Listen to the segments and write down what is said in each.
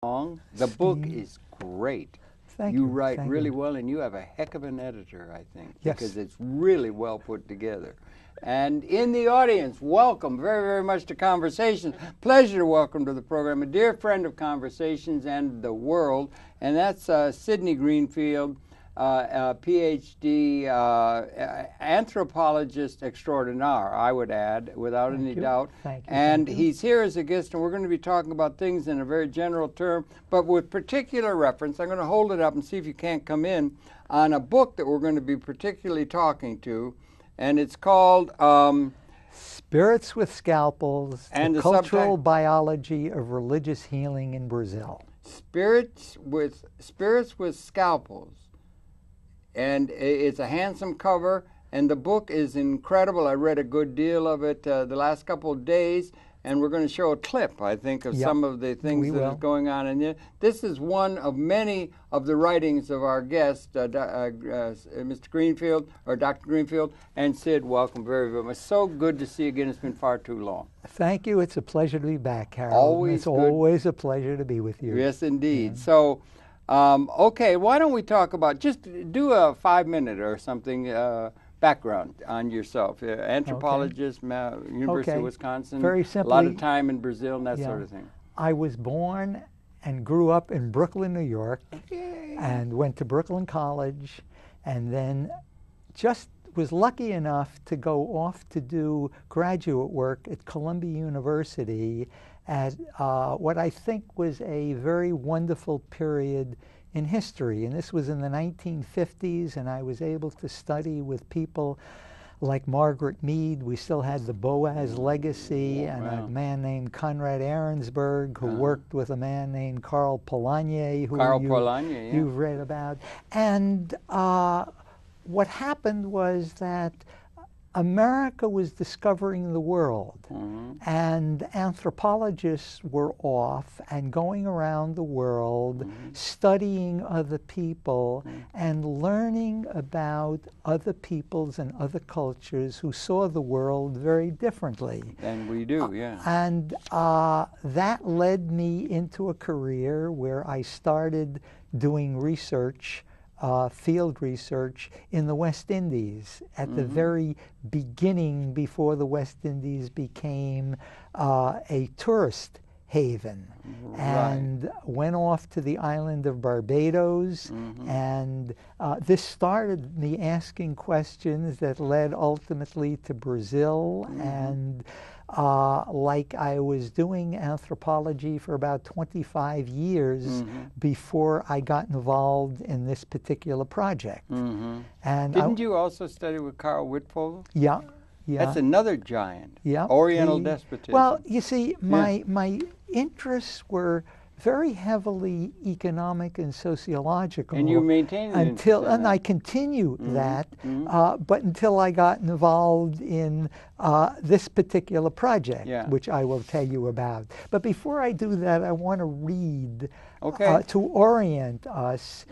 Long. The book Steve. is great. Thank You you. write Thank really you. well, and you have a heck of an editor, I think, Yes. because it's really well put together. And in the audience, welcome very, very much to Conversations. Pleasure to welcome to the program a dear friend of Conversations and the world, and that's Sidney Greenfield, PhD anthropologist extraordinaire, I would add, without any doubt. Thank you. And Thank you. he's here as a guest, and we're going to be talking about things in a very general term, but with particular reference. I'm going to hold it up and see if you can't come in on a book that we're going to be particularly talking to, and it's called Spirits with Scalpels, and the the Cultural subtitle- Biology of Religious Healing in Brazil. Spirits with Scalpels. And it's a handsome cover, and the book is incredible. I read a good deal of it the last couple of days, and we're going to show a clip, I think, of some of the things that is going on in it. This is one of many of the writings of our guest, Mr. Greenfield, or Dr. Greenfield, and Sid, welcome very, very much. So good to see you again. It's been far too long. Thank you. It's a pleasure to be back, Harold. Always good. Always a pleasure to be with you. Yes, indeed. Yeah. So, okay, why don't we talk about, just do a 5-minute or something, background on yourself. Anthropologist, University of Wisconsin. Very simply. A lot of time in Brazil and that sort of thing. I was born and grew up in Brooklyn, New York, and went to Brooklyn College, and then just was lucky enough to go off to do graduate work at Columbia University at what I think was a very wonderful period in history. And this was in the 1950s, and I was able to study with people like Margaret Mead. We still had the Boaz legacy, and a man named Conrad Ahrensberg, who worked with a man named Karl Polanyi, who you've read about. And what happened was that America was discovering the world, and anthropologists were off and going around the world, studying other people and learning about other peoples and other cultures who saw the world very differently. And we do, yeah. And that led me into a career where I started doing research, field research in the West Indies at the very beginning, before the West Indies became a tourist haven, and went off to the island of Barbados, and this started me asking questions that led ultimately to Brazil, and like I was doing anthropology for about 25 years before I got involved in this particular project. And didn't you also study with Carl Wittfogel? Yeah. Yeah. That's another giant. Yeah. Oriental despotism. Well, you see, my interests were very heavily economic and sociological. And you maintained it and I continue that, but until I got involved in this particular project, which I will tell you about. But before I do that, I want to read, to orient us,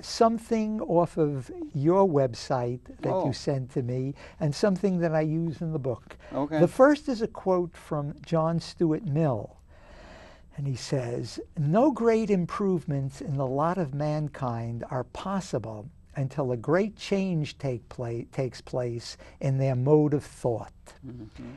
something off of your website that you sent to me, and something that I use in the book. The first is a quote from John Stuart Mill. And he says, "No great improvements in the lot of mankind are possible until a great change takes place in their mode of thought."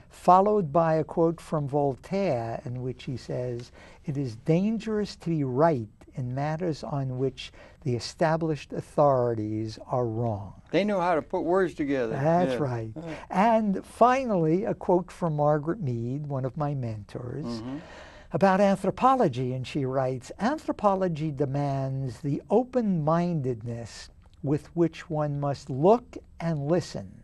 Followed by a quote from Voltaire, in which he says, "It is dangerous to be right in matters on which the established authorities are wrong." They know how to put words together. That's right. And finally, a quote from Margaret Mead, one of my mentors, about anthropology, and she writes, "Anthropology demands the open-mindedness with which one must look and listen,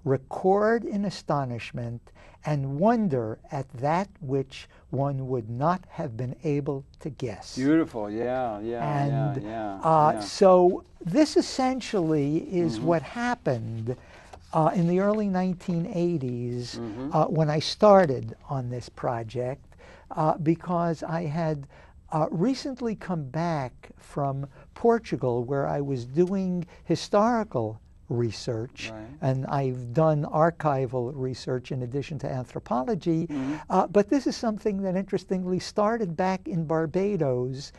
record in astonishment, and wonder at that which one would not have been able to guess." Beautiful, So this essentially is what happened in the early 1980s when I started on this project. Because I had recently come back from Portugal, where I was doing historical research, Right. and I've done archival research in addition to anthropology. But this is something that interestingly started back in Barbados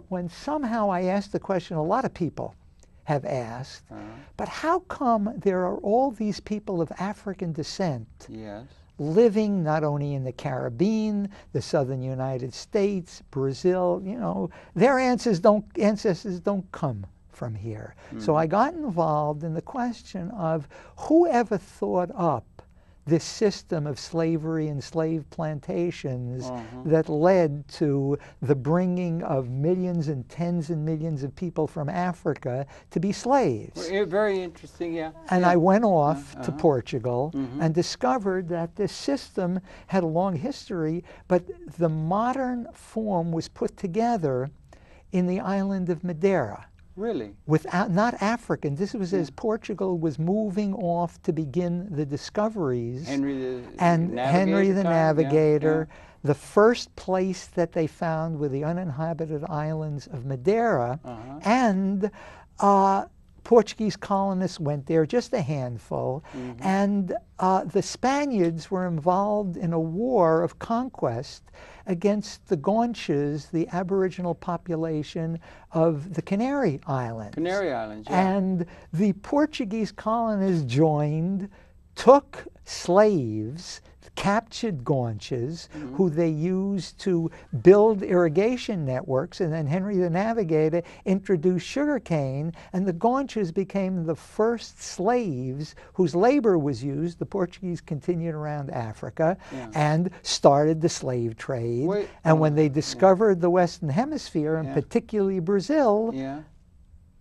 when somehow I asked the question a lot of people have asked, but how come there are all these people of African descent Yes. living not only in the Caribbean, the southern United States, Brazil, you know, their ancestors don't come from here. So I got involved in the question of whoever thought up this system of slavery and slave plantations that led to the bringing of millions and tens and millions of people from Africa to be slaves. Very interesting, yeah. And yeah. I went off to Portugal and discovered that this system had a long history, but the modern form was put together in the island of Madeira. Really? Without, not African. This was as Portugal was moving off to begin the discoveries. Henry the Henry the Navigator. Yeah. The first place that they found were the uninhabited islands of Madeira, and Portuguese colonists went there, just a handful, and the Spaniards were involved in a war of conquest against the Guanches, the Aboriginal population of the Canary Islands. Canary Islands, yeah. And the Portuguese colonists joined, took slaves, captured Guanches, who they used to build irrigation networks, and then Henry the Navigator introduced sugarcane, and the Guanches became the first slaves whose labor was used. The Portuguese continued around Africa and started the slave trade. And when they discovered the Western Hemisphere, and particularly Brazil,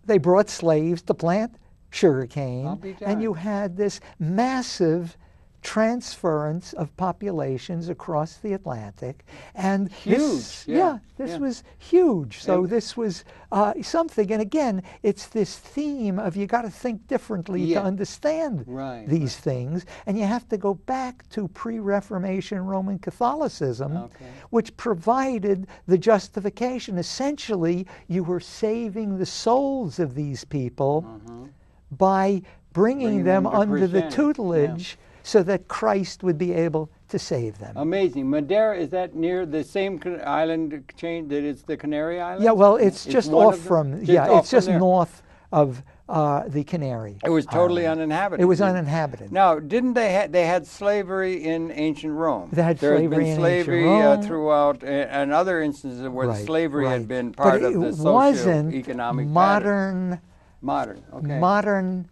they brought slaves to plant sugarcane, and you had this massive transference of populations across the Atlantic, and huge. This was huge. So this was something, and again, it's this theme of you got to think differently to understand these things, and you have to go back to pre-Reformation Roman Catholicism, which provided the justification. Essentially, you were saving the souls of these people by bringing them under the tutelage so that Christ would be able to save them. Amazing. Madeira, is that near the same island chain that is the Canary Islands? Yeah, well, it's just off from, it's just north of the Canary. It was totally uninhabited. It was uninhabited. Now, didn't they had slavery in ancient Rome? They had slavery in ancient Rome. Throughout, and other instances where slavery had been part of the socio-economic modern, okay. Modern,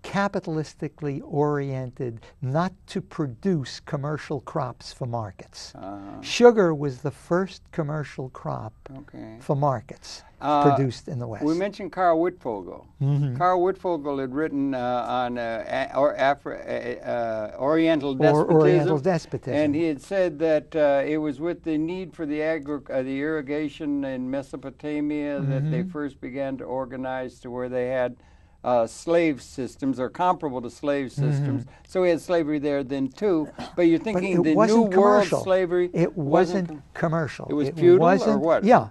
capitalistically oriented, not to produce commercial crops for markets. Sugar was the first commercial crop for markets produced in the West. We mentioned Carl Wittfogel. Carl Wittfogel had written on Oriental despotism, and he had said that it was with the need for the irrigation in Mesopotamia that they first began to organize to where they had slave systems, or comparable to slave systems. So we had slavery there then too. But you're thinking the New World slavery. It wasn't commercial. It was feudal, or what? Yeah.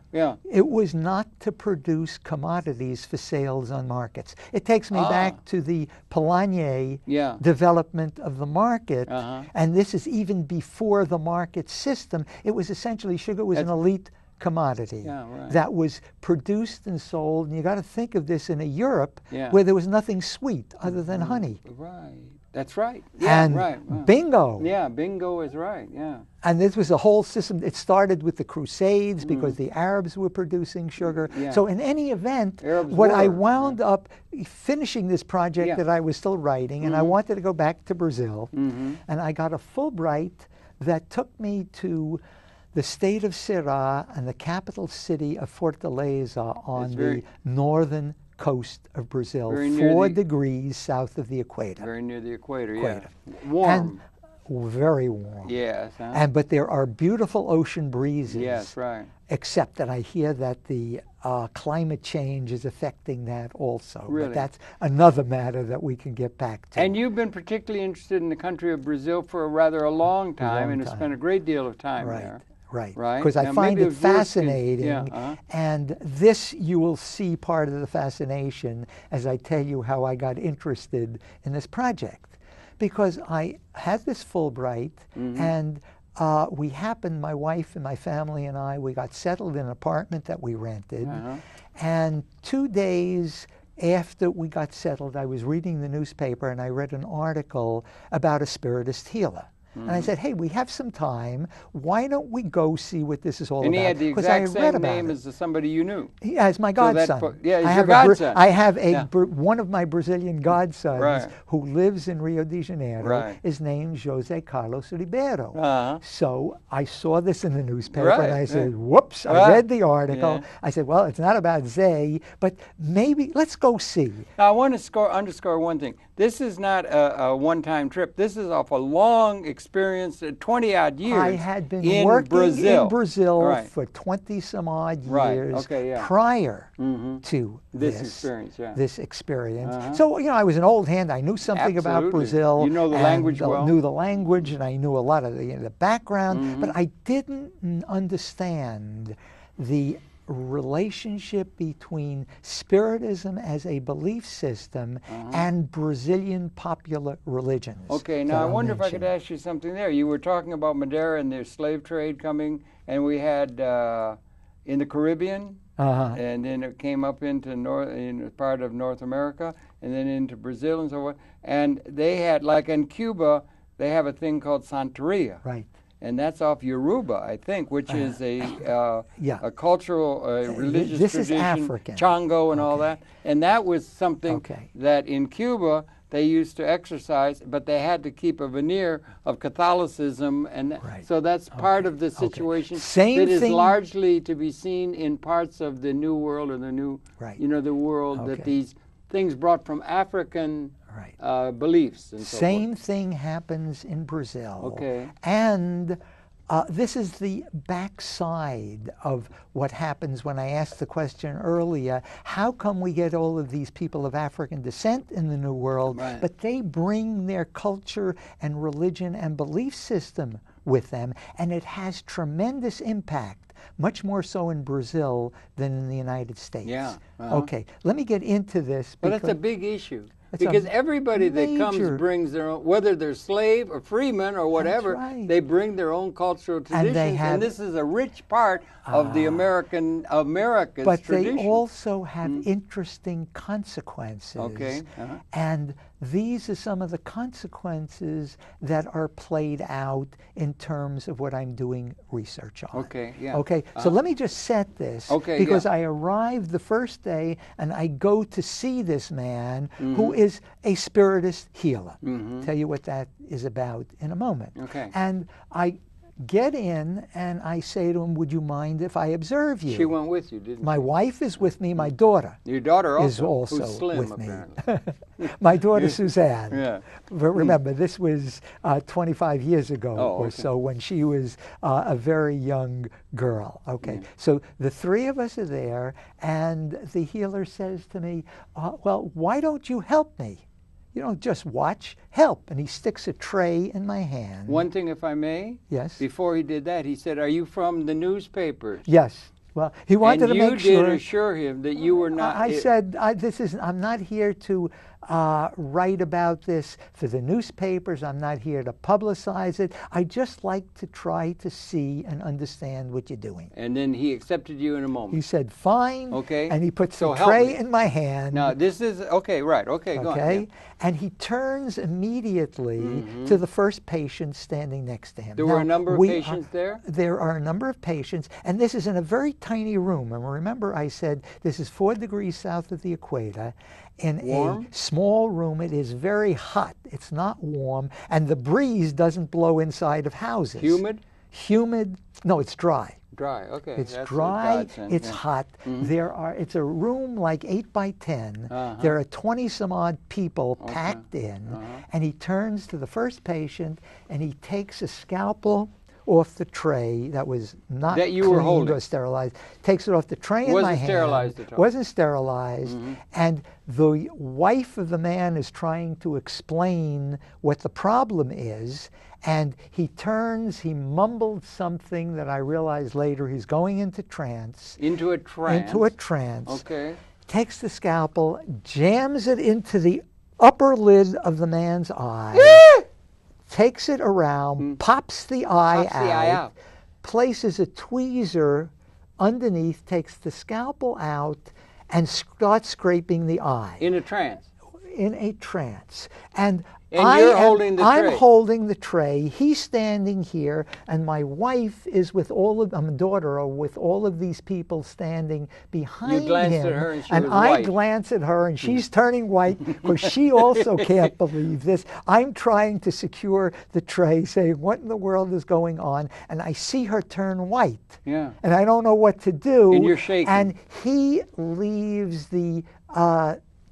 It was not to produce commodities for sales on markets. It takes me back to the Polanyi development of the market, and this is even before the market system. It was essentially, sugar was an elite commodity that was produced and sold, and you got to think of this in a Europe where there was nothing sweet other than honey. Right, that's right. Yeah, and bingo. Yeah, bingo is right. Yeah. And this was a whole system. It started with the Crusades because the Arabs were producing sugar. So in any event, I wound up finishing this project that I was still writing, and I wanted to go back to Brazil, and I got a Fulbright that took me to the state of Ceará and the capital city of Fortaleza on the northern coast of Brazil, 4 degrees south of the equator. Very near the equator, yeah. Warm. And very warm. Yes. But there are beautiful ocean breezes. Yes, right. Except that I hear that the climate change is affecting that also. Really? But that's another matter that we can get back to. And you've been particularly interested in the country of Brazil for a rather long time, and have spent a great deal of time there. Right. Right. Because I Now, find maybe it was yours 'cause- fascinating. yeah, uh-huh. And this, you will see part of the fascination as I tell you how I got interested in this project. Because I had this Fulbright, and we happened, my wife and my family and I, we got settled in an apartment that we rented. And 2 days after we got settled, I was reading the newspaper and I read an article about a spiritist healer. And I said, hey, we have some time. Why don't we go see what this is all And about? he had the 'Cause I exact had read same about name it. as somebody you knew. Yeah, as my So that godson. po- yeah, he's I your have a godson. I have a Yeah. one of my Brazilian godsons Right. who lives in Rio de Janeiro. Right. Is named Jose Carlos Ribeiro. Uh-huh. So I saw this in the newspaper Right, and I said, yeah. whoops, I Right. read the article. Yeah. I said, well, it's not about Zay, but maybe let's go see. Now, I want to underscore one thing. This is not a one-time trip. This is off a long experience, 20-odd years I had been in working Brazil. in Brazil Right. for 20 some odd Right, years okay, yeah. prior to This experience, yeah. This experience. Uh-huh. So, you know, I was an old hand. I knew something about Absolutely. Brazil. You know the and language well. knew the language, and I knew a lot of the background, Mm-hmm. but I didn't understand the relationship between Spiritism as a belief system and Brazilian popular religions. Okay, that now I I'll wonder if I could mention. ask you something there. You were talking about Madeira and their slave trade coming, and we had in the Caribbean, Uh-huh. and then it came up into in part of North America, and then into Brazil and so on. And they had, like in Cuba, they have a thing called Santeria. Right. And that's off Yoruba, I think, which is yeah. a cultural, religious this is tradition, African. Chango and all that. And that was something Okay. that in Cuba they used to exercise, but they had to keep a veneer of Catholicism, and Right. so that's part of the situation Same that is thing- largely to be seen in parts of the New World or the New, Right. you know, the world that Okay. these things brought from African Right. beliefs and so Same thing happens in Brazil. Okay. And this is the backside of what happens when I asked the question earlier, how come we get all of these people of African descent in the New World, Right. but they bring their culture and religion and belief system with them, and it has tremendous impact, much more so in Brazil than in the United States. Yeah, uh-huh. Okay, let me get into this. But it's because- a big issue. It's a Because everybody that comes major- brings their own, whether they're slave or freeman or whatever, right. they bring their own cultural traditions. And, have- this is a rich part of the America's but tradition. they also have interesting consequences. Okay, uh-huh. And these are some of the consequences that are played out in terms of what I'm doing research on. Okay, yeah. Okay, so let me just set this. Okay, because yeah. I arrived the first day and I go to see this man Mm-hmm. who is a spiritist healer. Tell you what that is about in a moment. Okay. And I get in and I say to him, would you mind if I observe you? She went with you, didn't My wife is with me. My daughter she? Your daughter also, is also who's slim, with me. apparently. My daughter Suzanne. Yeah. But remember, this was 25 years ago Oh, or okay. so when she was a very young girl. Okay, so the three of us are there, and the healer says to me, well, why don't you help me? You don't just watch, help. And he sticks a tray in my hand. One thing, if I may. Yes. Before he did that, he said, "Are you from the newspapers?" Yes. Well, he wanted and to you make did sure. assure him that you were not. I said, I'm not here to write about this for the newspapers. I'm not here to publicize it. I just like to try to see and understand what you're doing. And then he accepted you in a moment. He said, fine. Okay. And he puts So the help tray me. in my hand. Now, this is, okay, right, okay, go on. Okay. yeah. And he turns immediately to the first patient standing next to him. There were a Now, number of we patients there? There are a number of patients, and this is in a very tiny room. And remember, I said this is 4 degrees south of the equator. In Warm? a small room, it is very hot. It's not warm, and the breeze doesn't blow inside of houses. Humid? Humid? No, it's dry. Dry, okay. It's that's a dry, godsend, it's yeah. hot. It's a room like 8 by 10. Uh-huh. There are 20 some odd people packed in, and he turns to the first patient and he takes a scalpel off the tray that was not That you were cleaned holding. or sterilized, takes it off the tray in Wasn't my hand. sterilized at all. Wasn't sterilized. And the wife of the man is trying to explain what the problem is, And he turns, he mumbled something that I realized later he's going into trance. Into a trance? Into a trance. Okay. Takes the scalpel, jams it into the upper lid of the man's eye, takes it around, pops the eye out, places a tweezer underneath, takes the scalpel out, and starts scraping the eye. In a trance? In a trance. And you're holding the tray? I'm holding the tray. He's standing here, and my wife is with all of, my daughter, are with all of these people standing behind him. You glanced at her and she was I white. glance at her, and she's turning white because she also can't believe this. I'm trying to secure the tray, saying, what in the world is going on? And I see her turn white. Yeah. And I don't know what to do. And you're shaking. And he leaves the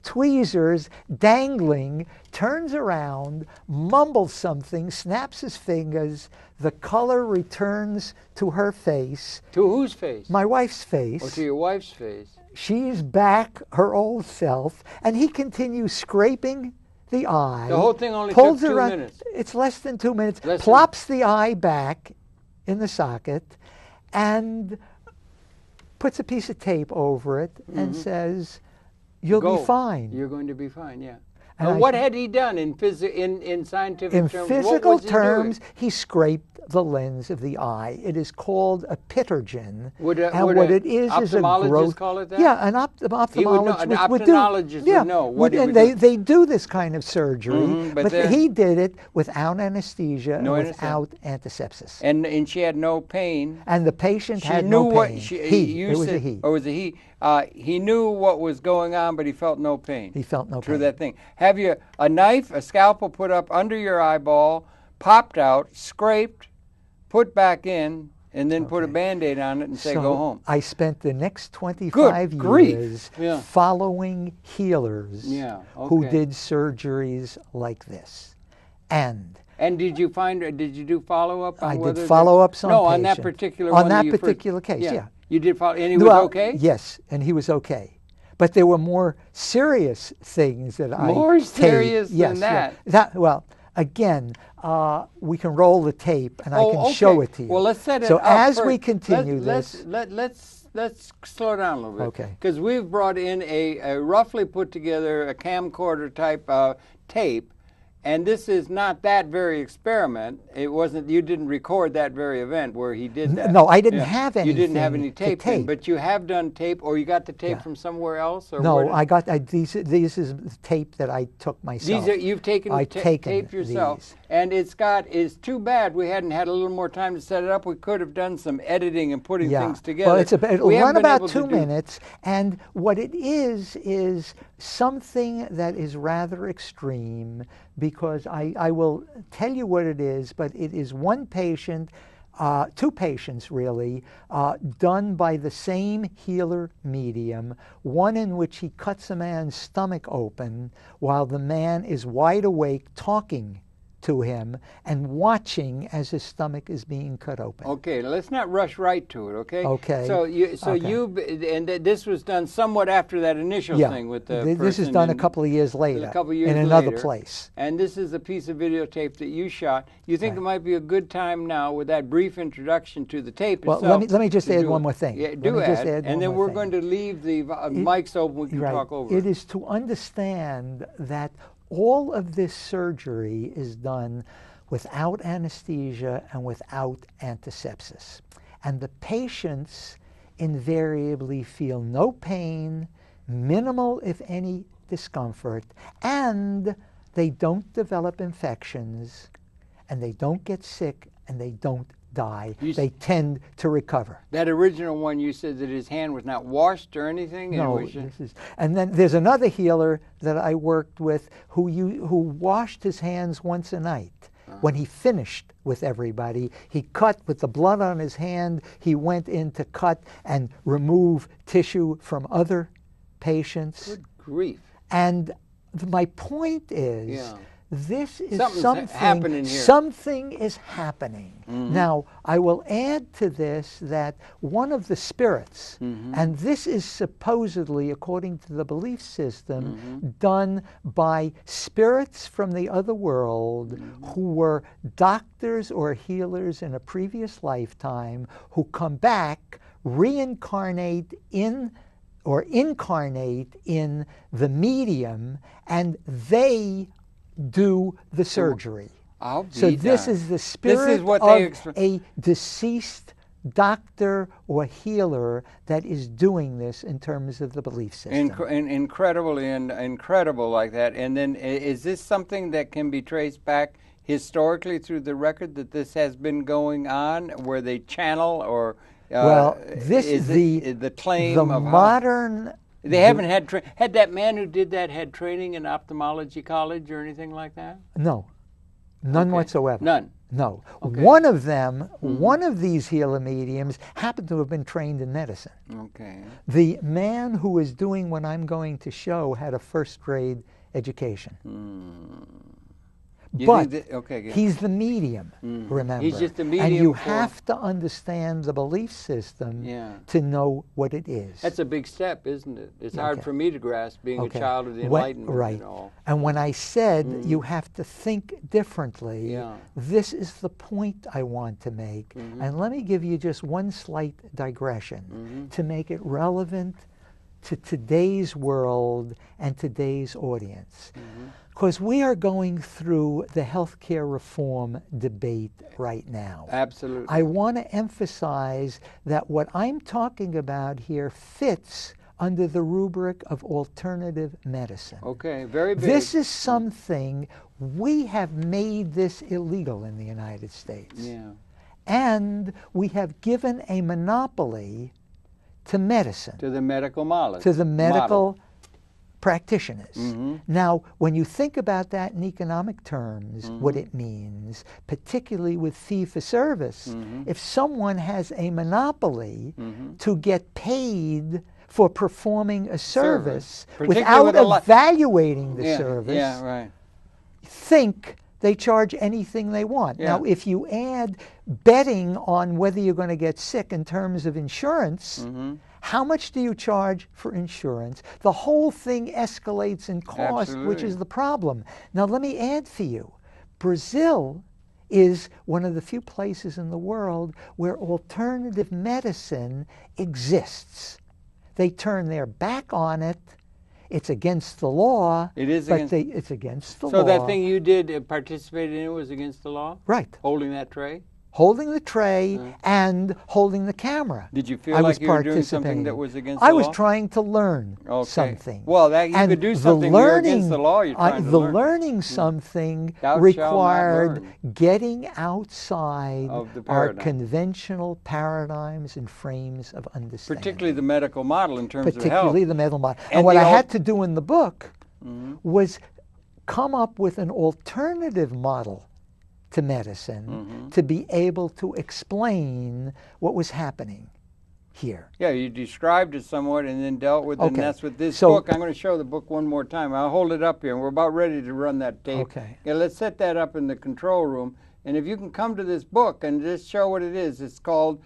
tweezers dangling, turns around, mumbles something, snaps his fingers. The color returns to her face. To whose face? My wife's face. Or to your wife's face? She's back her old self, and he continues scraping the eye. The whole thing only took 2 minutes. It's less than 2 minutes. Plops the eye back in the socket and puts a piece of tape over it and says, "You'll be fine." You're going to be fine, yeah. And what had he done in scientific terms? In physical terms, he scraped the lens of the eye. It is called a pterygium. Would it is a growth. Call it that? Yeah, an ophthalmologist would know. And they do this kind of surgery, but he did it without anesthesia and without antisepsis. And she had no pain. And the patient had no pain. It was a he. Or was it he? He knew what was going on, but he felt no pain. He felt no pain. Through that thing. Have you a knife, a scalpel put up under your eyeball, popped out, scraped, put back in, and then put a Band-Aid on it and say, go home. I spent the next 25 years following healers who did surgeries like this. And did you do follow-up on I whether did follow-ups on No, patient. on that particular one. On that particular case, yeah. You did follow, and he was okay? Yes, and he was okay. But there were more serious things that More serious than that? Yeah. Well, again, we can roll the tape, and I can show it to you. Well, let's set it so up as first. we continue let's slow down a little bit. Okay. Because we've brought in a roughly put together a camcorder type tape. And this is not that very experiment. It wasn't. You didn't record that very event where he did that. No, I didn't have anything. You didn't have any tape, but you have done tape, or you got the tape from somewhere else. Or no, I got these. This is tape that I took myself. You've taken tape yourself, and it's too bad we hadn't had a little more time to set it up. We could have done some editing and putting things together. Well, it'll run about 2 minutes, and what it is something that is rather extreme. Because I will tell you what it is, but it is one patient, 2 patients really, done by the same healer medium, one in which he cuts a man's stomach open while the man is wide awake talking to him and watching as his stomach is being cut open. Okay, let's not rush right to it, okay? Okay. This was done somewhat after that initial thing with the person. This is done a couple of years later. A couple of years in another place. And this is a piece of videotape that you shot. You think it might be a good time now with that brief introduction to the tape itself? Well, let me just add one more thing. Yeah, and then we're going to leave the mics open. We can talk over. It is to understand that all of this surgery is done without anesthesia and without antisepsis. And the patients invariably feel no pain, minimal, if any, discomfort, and they don't develop infections, and they don't get sick, and they don't die. They tend to recover. That original one, you said that his hand was not washed or anything? No, and then there's another healer that I worked with who washed his hands once a night. When he finished with everybody, he cut with the blood on his hand. He went in to cut and remove tissue from other patients. Good grief. And my point is this is Something's happening here. Something is happening. Now, I will add to this that one of the spirits, and this is supposedly, according to the belief system, done by spirits from the other world who were doctors or healers in a previous lifetime, who come back, reincarnate in or incarnate in the medium, and they do the surgery. So this is the spirit of a deceased doctor or healer that is doing this in terms of the belief system. Incredible like that. And then is this something that can be traced back historically through the record that this has been going on, where they channel or well, this is the claim the of modern. They haven't had that man who did that had training in ophthalmology college or anything like that? No, none whatsoever. None. No. One of them, one of these healer mediums, happened to have been trained in medicine. Okay. The man who is doing what I'm going to show had a first-grade education. But he's the medium, remember. He's just the medium. And you have to understand the belief system to know what it is. That's a big step, isn't it? It's hard for me to grasp, being a child of the Enlightenment and all. And when I said you have to think differently, this is the point I want to make. And let me give you just one slight digression to make it relevant to today's world and today's audience. Because we are going through the healthcare reform debate right now. Absolutely. I want to emphasize that what I'm talking about here fits under the rubric of alternative medicine. Okay, very big. This is something, we have made this illegal in the United States. Yeah. And we have given a monopoly to medicine. To the medical model. To the medical practitioners. Now, when you think about that in economic terms, what it means, particularly with fee-for-service, if someone has a monopoly to get paid for performing a service without evaluating the service, think they charge anything they want. Now, if you add betting on whether you're going to get sick in terms of insurance, how much do you charge for insurance? The whole thing escalates in cost, which is the problem. Now, let me add for you. Brazil is one of the few places in the world where alternative medicine exists. They turn their back on it. It's against the law. It is it's against the law. So that thing you did participate in was against the law? Right. Holding that tray? Holding the tray and holding the camera. Did you feel like you were doing something that was against the law? I was trying to learn something. Well, you could do something you're against the law. You're trying to learn. The learning something required getting outside our conventional paradigms and frames of understanding. Particularly the medical model in terms of health. Particularly the medical model. And what I had to do in the book was come up with an alternative model to medicine to be able to explain what was happening here. Yeah, you described it somewhat and then dealt with it, and that's what this book, I'm going to show the book one more time. I'll hold it up here, and we're about ready to run that tape. Okay. Yeah, let's set that up in the control room, and if you can come to this book and just show what it is. It's called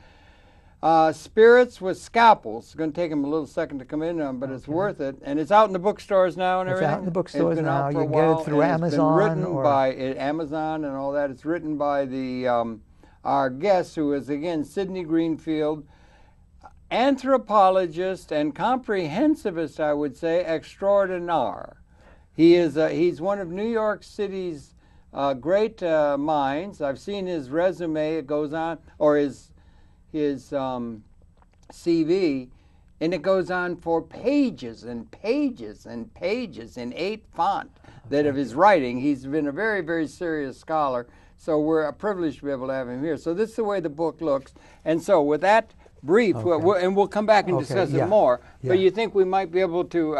Spirits with Scalpels. It's going to take them a little second to come in, but it's worth it. And it's out in the bookstores now and everything. It's out in the bookstores now. You can get it through Amazon. It's been written by Amazon and all that. It's written by the our guest, who is, again, Sidney Greenfield, anthropologist and comprehensivist, I would say, extraordinaire. He's one of New York City's great minds. I've seen his resume. It goes on, or his CV, and it goes on for pages and pages and pages in 8 font that of his writing. He's been a very, very serious scholar, so we're privileged to be able to have him here. So this is the way the book looks. And so with that brief, and we'll come back and discuss it more, but you think we might be able to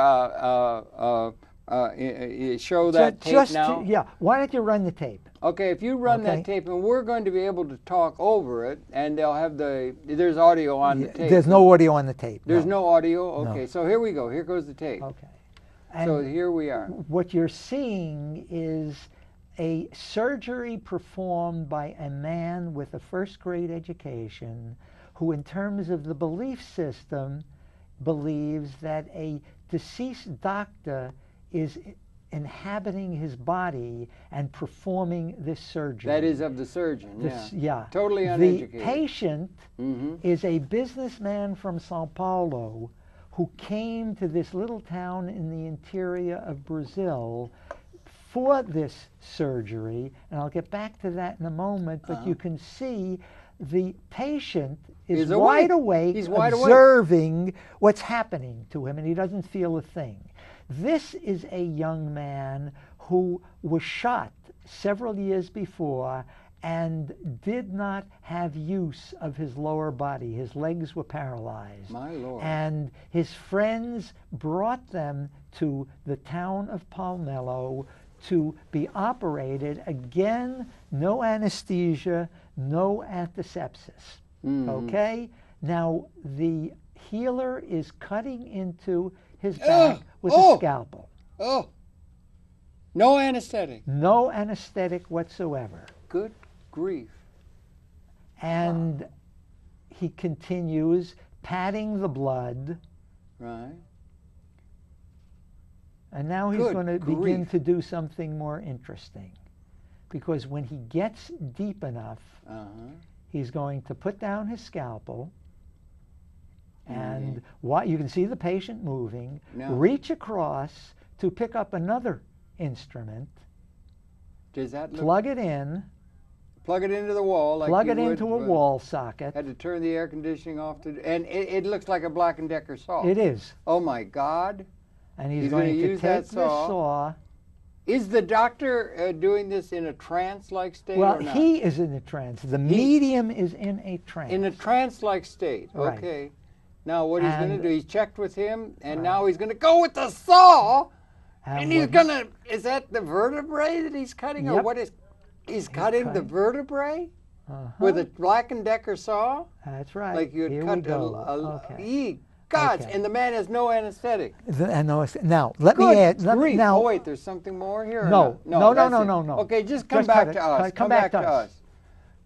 show that tape now? Why don't you run the tape? Okay, if you run that tape, and we're going to be able to talk over it, and they'll have there's audio on the tape. There's no audio on the tape. There's no audio? Okay, so here we go. Here goes the tape. Okay. So here we are. What you're seeing is a surgery performed by a man with a first-grade education who, in terms of the belief system, believes that a deceased doctor is inhabiting his body and performing this surgery. That is of the surgeon, yeah. Totally uneducated. The patient is a businessman from Sao Paulo who came to this little town in the interior of Brazil for this surgery, and I'll get back to that in a moment, but you can see the patient is wide awake, observing what's happening to him, and he doesn't feel a thing. This is a young man who was shot several years before and did not have use of his lower body. His legs were paralyzed. My Lord. And his friends brought them to the town of Palmelo to be operated. Again, no anesthesia, no antisepsis. Okay? Now, the healer is cutting into his back with a scalpel. Oh, no anesthetic. No anesthetic whatsoever. Good grief. And he continues patting the blood. Right. And now he's going to begin to do something more interesting. Because when he gets deep enough, he's going to put down his scalpel. And you can see the patient moving, reach across to pick up another instrument, Does that plug it in, plug it into the wall, like plug it into a wall socket. Had to turn the air conditioning off, and it looks like a Black & Decker saw. It is. Oh my God! And he's going to use take that this saw. Is the doctor doing this in a trance-like state? Well, or not? he is in a trance. The medium is in a trance. In a trance-like state. Right. Okay. Now what he's going to do? He's checked with him, and now he's going to go with the saw, and he's going to. Is that the vertebrae that he's cutting, or what is? He's cutting the vertebrae with a Black & Decker saw. That's right. Like you'd cut Okay. God, and the man has no anesthetic. Now, let me add. Oh, wait, there's something more here? No. Okay, just come back to us. Come back to us.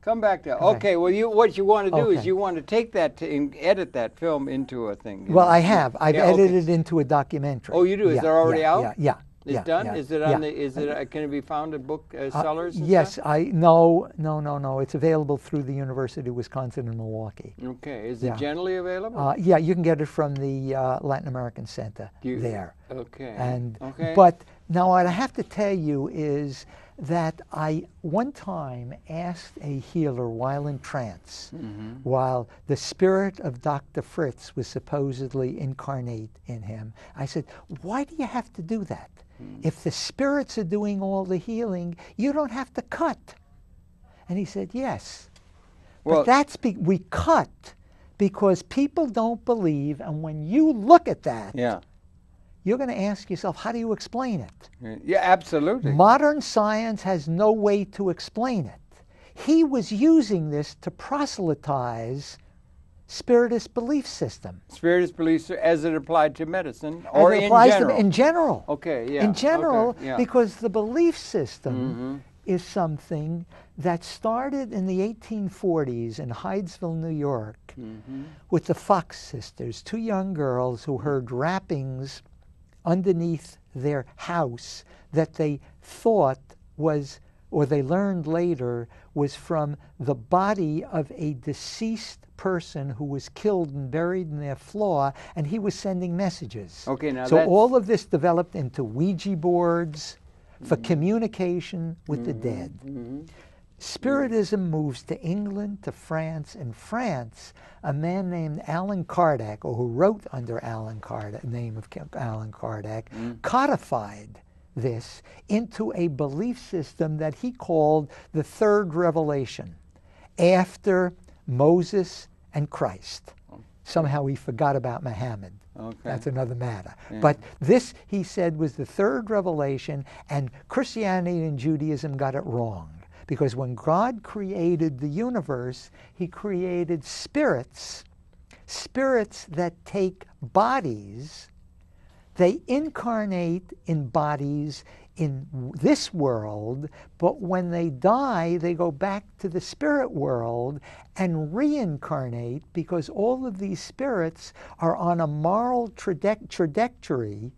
Come back to us. Okay, well, what you want to do is you want to take that and edit that film into a thing. Well, I have. I've edited it into a documentary. Oh, you do? Is it already out? Yeah. It's done? Yeah, is it on can it be found at book sellers and yes, stuff? No. It's available through the University of Wisconsin in Milwaukee. Okay. Is it generally available? Yeah, you can get it from the Latin American Center there. Okay. But now what I have to tell you is that I one time asked a healer while in trance, while the spirit of Dr. Fritz was supposedly incarnate in him, I said, why do you have to do that? If the spirits are doing all the healing, you don't have to cut. And he said, yes. Well, but we cut because people don't believe, and when you look at that, you're going to ask yourself, how do you explain it? Yeah, absolutely. Modern science has no way to explain it. He was using this to proselytize Spiritist belief system. Spiritist beliefs as it applied to medicine or in general? In general. Okay, yeah. In general, because the belief system is something that started in the 1840s in Hydesville, New York, with the Fox sisters, two young girls who heard rappings underneath their house that they thought was, or they learned later, was from the body of a deceased person who was killed and buried in their floor, and he was sending messages. Okay, now so all of this developed into Ouija boards for communication with the dead. Spiritism moves to England, to France. In France, a man named Allan Kardec, or who wrote under Allan Kardec, name of Allan Kardec, codified this into a belief system that he called the third revelation, after Moses and Christ. Somehow he forgot about Muhammad. That's another matter. But this, he said, was the third revelation, and Christianity and Judaism got it wrong. Because when God created the universe, he created spirits that take bodies, they incarnate in bodies in this world, but when they die, they go back to the spirit world and reincarnate, because all of these spirits are on a moral trajectory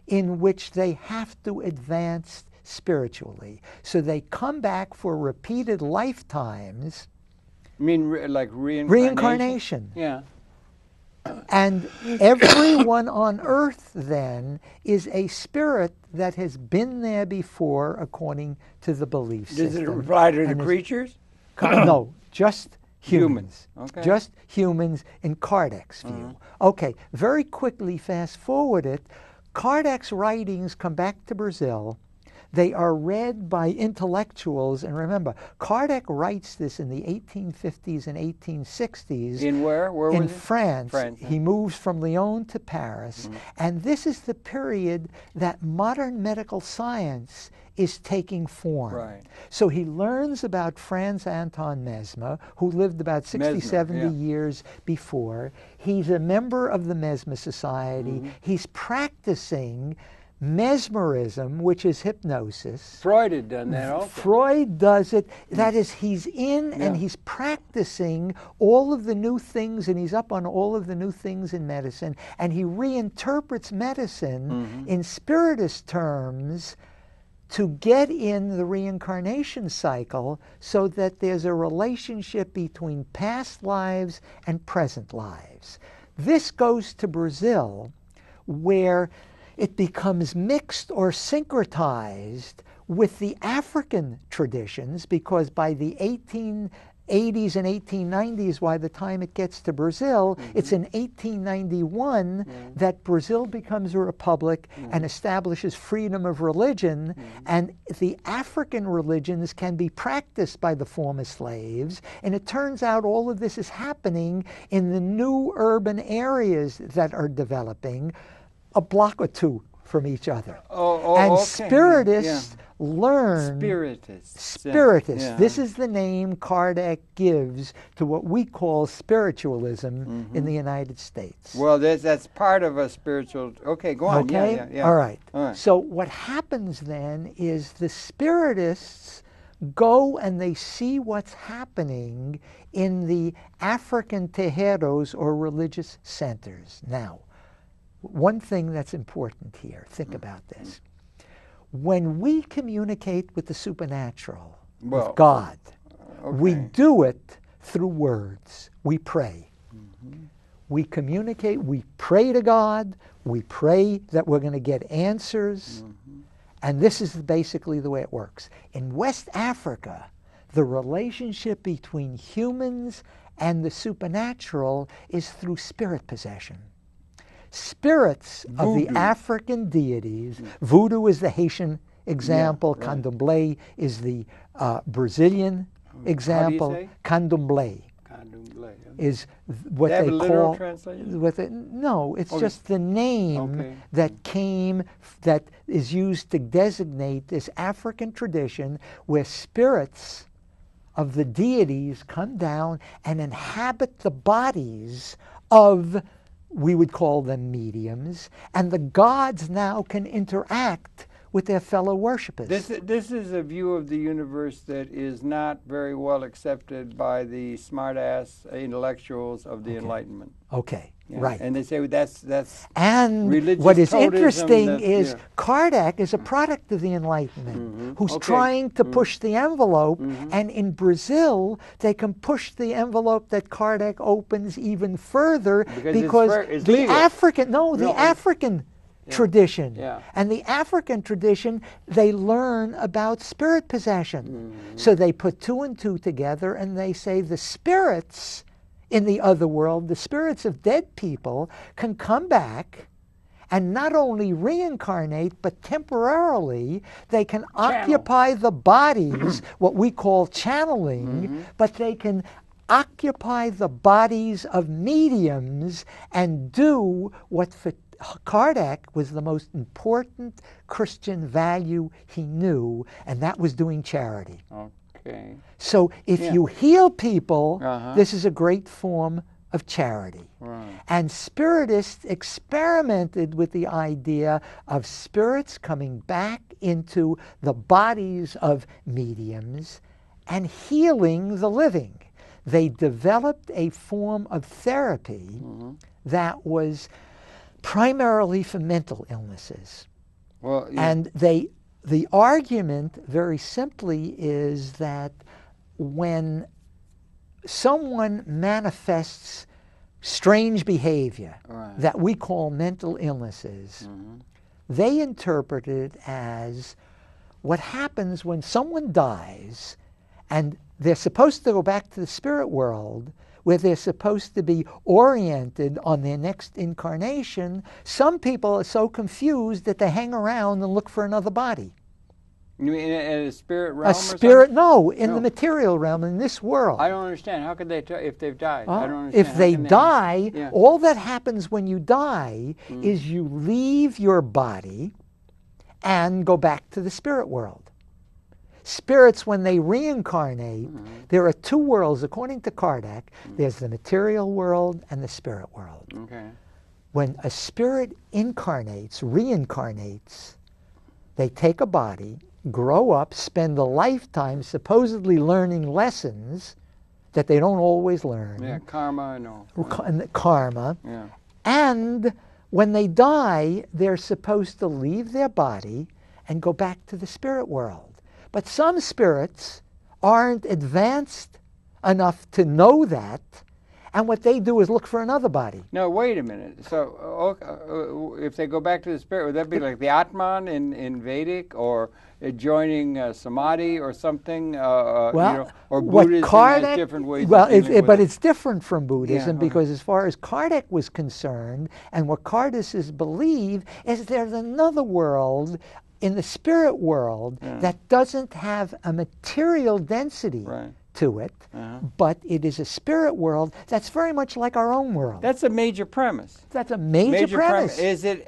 in which they have to advance spiritually. So they come back for repeated lifetimes. You mean like reincarnation? Reincarnation. Yeah. And everyone on earth then is a spirit that has been there before, according to the belief system. Does it apply to the And creatures? no, just humans. Okay. Just humans in Kardec's view. Okay, very quickly fast forward it. Kardec's writings come back to Brazil. They are read by intellectuals, and remember, Kardec writes this in the 1850s and 1860s. In where? Where in was it? France. France. He moves from Lyon to Paris, and this is the period that modern medical science is taking form. Right. So he learns about Franz Anton Mesmer, who lived about 60, Mesmer, 70 yeah. years before. He's a member of the Mesmer Society. He's practicing mesmerism, which is hypnosis. Freud had done that also. Freud does it. That is, he's in and Yeah. he's practicing all of the new things, and he's up on all of the new things in medicine, and he reinterprets medicine in spiritist terms to get in the reincarnation cycle, so that there's a relationship between past lives and present lives. This goes to Brazil, where it becomes mixed or syncretized with the African traditions, because by the 1880s and 1890s, by the time it gets to Brazil, it's in 1891 that Brazil becomes a republic and establishes freedom of religion, and the African religions can be practiced by the former slaves. And it turns out all of this is happening in the new urban areas that are developing, a block or two from each other. And okay. spiritists learn. Spiritists. Spiritists. Yeah. This is the name Kardec gives to what we call spiritualism in the United States. Well, that's part of a spiritual. Okay, go on. Okay? Yeah. All right. All right. So what happens then is the spiritists go and they see what's happening in the African terreiros, or religious centers. Now, one thing that's important here, think about this. When we communicate with the supernatural, Well, with God, we okay. do it through words. We pray. We communicate, we pray to God, we pray that we're going to get answers, and this is basically the way it works. In West Africa, the relationship between humans and the supernatural is through spirit possession. Spirits of the Voodoo. African deities, voodoo is the Haitian example, Yeah, right. candomblé is the Brazilian example. say? Candomblé Candomblé. is what They have they a literal call. translation? No, it's Okay. just the name Okay. that is used to designate this African tradition where spirits of the deities come down and inhabit the bodies of, we would call them mediums, and the gods now can interact with their fellow worshippers. This is a view of the universe that is not very well accepted by the smart-ass intellectuals of the Enlightenment. Okay, Yeah. right. And they say that's And religious what is totemism interesting that- is yeah. Kardec is a product of the Enlightenment who's Okay. trying to push the envelope, and in Brazil they can push the envelope that Kardec opens even further Because it's the legal. African No, African tradition. Yeah. And the African tradition, they learn about spirit possession. So they put two and two together and they say the spirits in the other world, the spirits of dead people, can come back and not only reincarnate, but temporarily they can occupy the bodies, what we call channeling, but they can occupy the bodies of mediums and do what for Kardec was the most important Christian value he knew, and that was doing charity. Okay. So if Yeah. you heal people, Uh-huh. this is a great form of charity. Right. And Spiritists experimented with the idea of spirits coming back into the bodies of mediums and healing the living. They developed a form of therapy that was primarily for mental illnesses. Well, yeah. And the argument, very simply, is that when someone manifests strange behavior Right. that we call mental illnesses, they interpret it as what happens when someone dies and they're supposed to go back to the spirit world where they're supposed to be oriented on their next incarnation. Some people are so confused that they hang around and look for another body. You mean in a spirit realm? A spirit, no, in the material realm, in this world. I don't understand. How could they tell if they've died? I don't understand. If How they can die, Yeah. all that happens when you die is you leave your body and go back to the spirit world. Spirits, when they reincarnate, there are two worlds, according to Kardec. There's the material world and the spirit world. Okay. When a spirit reincarnates, they take a body, grow up, spend a lifetime supposedly learning lessons that they don't always learn. Yeah, karma and all. And the karma. Yeah. And when they die, they're supposed to leave their body and go back to the spirit world. But some spirits aren't advanced enough to know that, and what they do is look for another body. No, wait a minute. So, if they go back to the spirit, would that be like the Atman in Vedic, or joining Samadhi or something? Well, or what Buddhism Kardec, has different ways. well, of dealing with but it. it's different from Buddhism, Yeah, because as far as Kardec was concerned, and what Kardecists believe, is there's another world in the spirit world that doesn't have a material density Right. to it, but it is a spirit world that's very much like our own world. That's a major premise. That's a major premise. Is it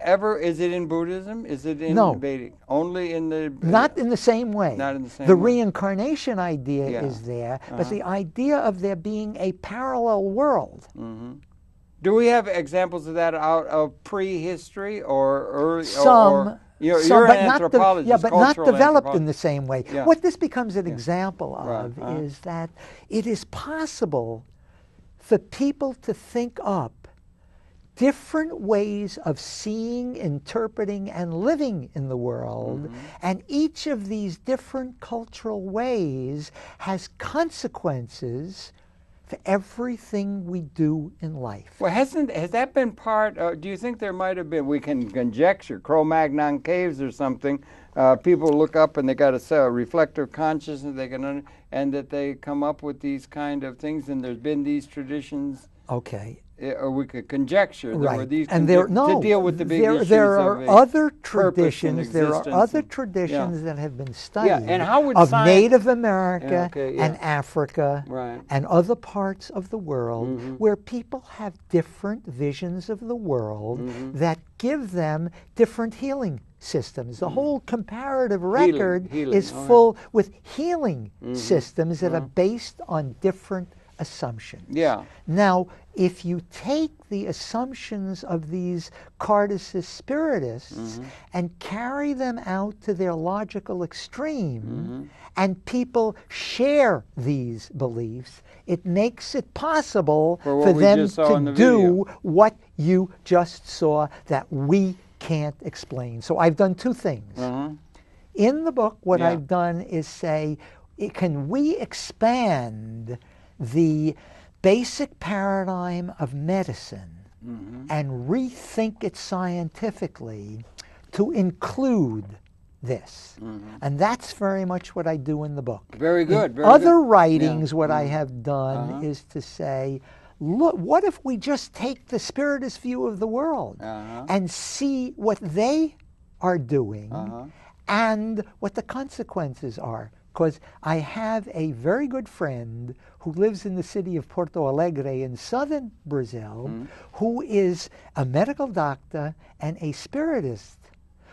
in Buddhism? Is it in No. Vedic? Only in the... Not in the same way. Not in the same The way. reincarnation idea Yeah. is there, but the idea of there being a parallel world. Do we have examples of that out of prehistory or early? Some, you're but an not anthropologist, but not cultural developed in anthropologist. the same way. Yeah. What this becomes an example Right, of is that it is possible for people to think up different ways of seeing, interpreting, and living in the world, and each of these different cultural ways has consequences for everything we do in life. Well, has that been part? Do you think there might have been? We can conjecture Cro-Magnon caves or something. People look up and they got a reflective consciousness. They can and that they come up with these kind of things. And there's been these traditions. Okay. Or we could conjecture there were these and to deal with the big issues. There are of other purpose and traditions. There are existence other and- traditions that have been studied and how would of science- Native America Yeah, and Africa Right. and other parts of the world where people have different visions of the world that give them different healing systems. The whole comparative record healing, is full with healing systems that are based on different assumptions. Yeah. Now, if you take the assumptions of these Kardecist spiritists and carry them out to their logical extreme, and people share these beliefs, it makes it possible For what for we them just saw in to the do what you just saw that we can't explain. So I've done two things. In the book, what Yeah. I've done is say, can we expand the basic paradigm of medicine and rethink it scientifically to include this? And that's very much what I do in the book. Very good. In Very other good. writings, what I have done is to say, look, what if we just take the spiritist view of the world and see what they are doing and what the consequences are? Because I have a very good friend who lives in the city of Porto Alegre in southern Brazil, who is a medical doctor and a spiritist